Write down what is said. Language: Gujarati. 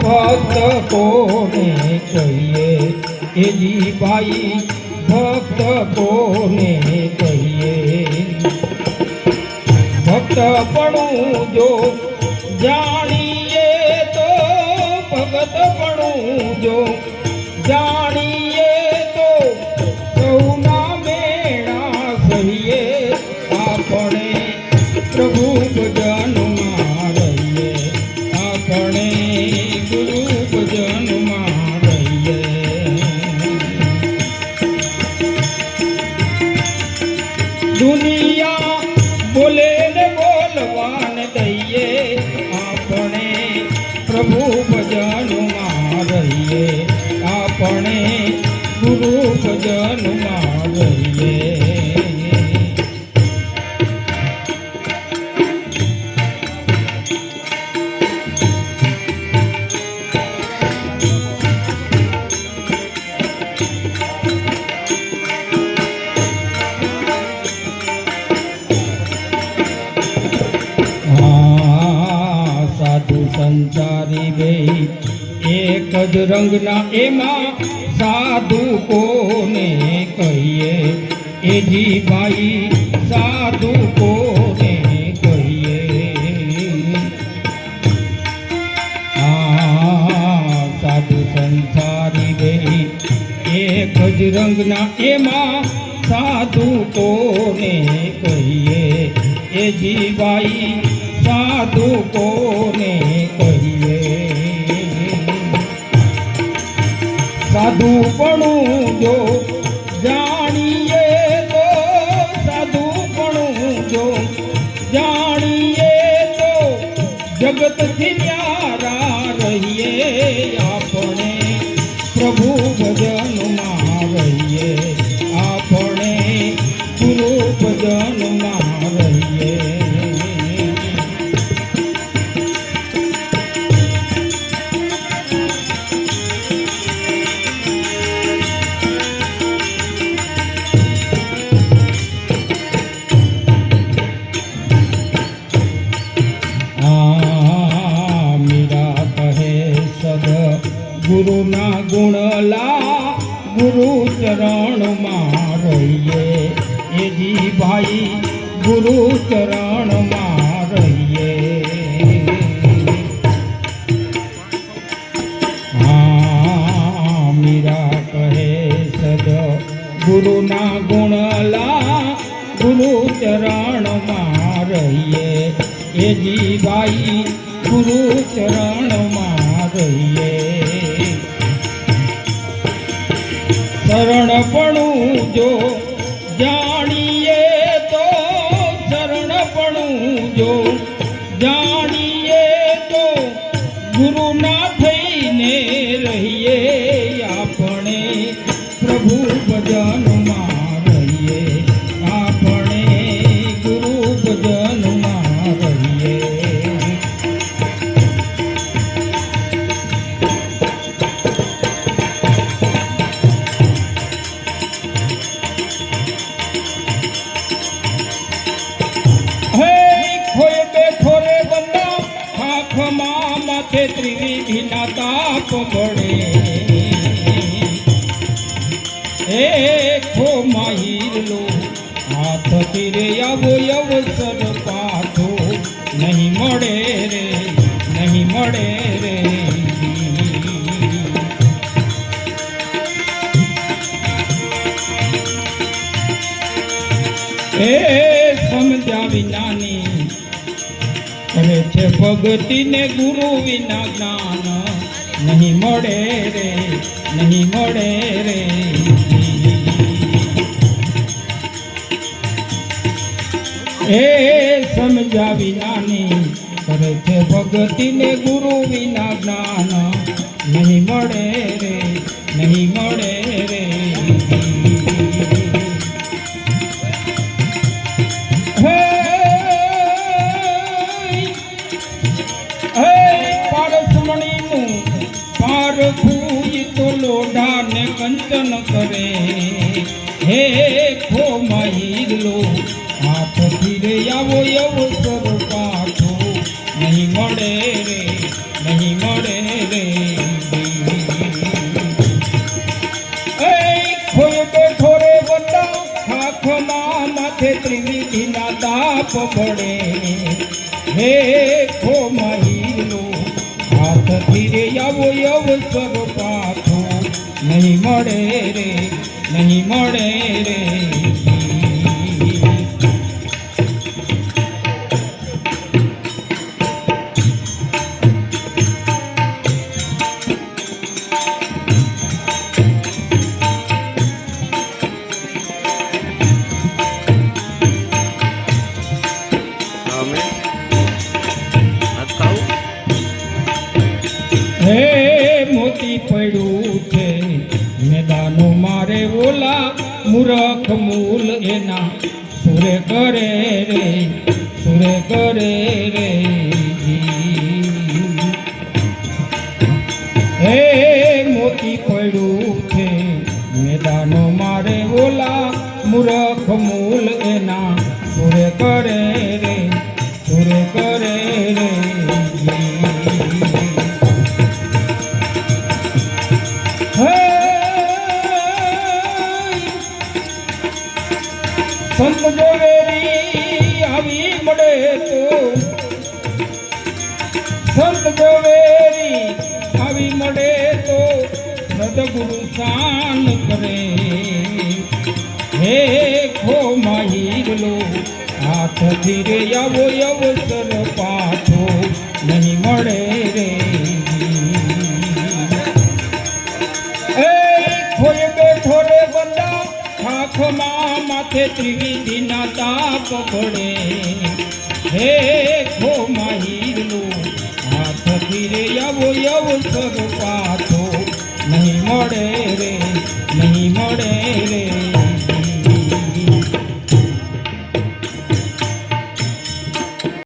ભક્ત કોને કહીએ એજી ભાઈ ભક્ત કોને કહીએ ભક્ત પણ જો જાણીએ તો ભગત પણ જો જાણીએ તો સૌના મેળા સહીએ આપણે પ્રભુ ભજનમાં રહીએ આપણે ગુરુ ભજનમાં રહીએ દુનિયા બોલે ને બોલવાને દઈએ આપણે પ્રભુ ભજનમાં રહીએ આપણે ગુરુ ભજનમાં રહીએ સંસારી બે એક જ રંગના એમાં સાધુ કોને કહીએ એજી ભાઈ સાધુ કોને કહીએ સાધુ સંસારી બે એક જ રંગના એમાં સાધુ કોને કહીએ એજી ભાઈ સાધુ કોને કહીએ સાધુ પણ જો જાણીએ તો સાધુ પણ જો જાણીએ તો જગતથી ન્યારા રહીએ આપણે પ્રભુ ભજનમાં રહીએ આપણે ગુરુ ભજનમાં રહીએ ગુરુના ગુણલા ગુરુ ચરણમાં રહીએ એજી ભાઈ ગુરુ ચરણમાં રહીએ મીરા કહે સદ ગુરુના ગુણલા ગુરુ ચરણમાં રહીએ એજી ભાઈ ગુરુ ચરણમાં રહીએ શરણપણું જો જાણીએ તો શરણપણું જો જાણીએ તો ગુરુના થઈને રહીએ આપણે પ્રભુ ભજનમાં રહીએ આપણે ગુરુ ભજનમાં રહીએ ત્રિવિધિના તાપ પડે ખો માહિર લો હાથથી રે આવો અવસર પાછો નહીં મળે રે નહીં મળે રે સમજ્યા વિનાની કરે છે ભગતિને ગુરુ વિના જ્ઞાન નહીં મળે રે નહીં મળે રે સમજ્યા વિનાની કરે છે ભગતિને ગુરુ વિના જ્ઞાન નહીં મળે રે નહીં મળે રે લોઢાને કંચન કરે હે ખો માહિર લો હાથથી રે આવો અવસર પાછો નહીં મળે રે નહીં મળે રે પડે હે ખો માહીલો હાથથી રે આવો અવસર પાછો નહીં મળે રે નહીં મળે રે હે મોતી પડ્યું છે મેદાનો મારે ઓલા મૂરખ મૂલ એના સુરે કરે રે સુરે કરે રે હે મોતી પડ્યું છે મેદાનો મારે ઓલા મૂરખ મૂલ એના સુરે કરે રે સુરે કરે રે સંત જોવેરી આવી મળે તો સંત જોવેરી આવી મળે તો સદગુરુ શાન કરે હે ખો માહીલો હાથથી રે આવો અવસર પાછો નહીં મળે રે ખોય બેઠો રે બંદા ખાખમાં માથે ત્રિવિધિના તાપ પડે હે ખો માહીલો હાથથી રે આવો અવસર પાછો નહીં મળે રે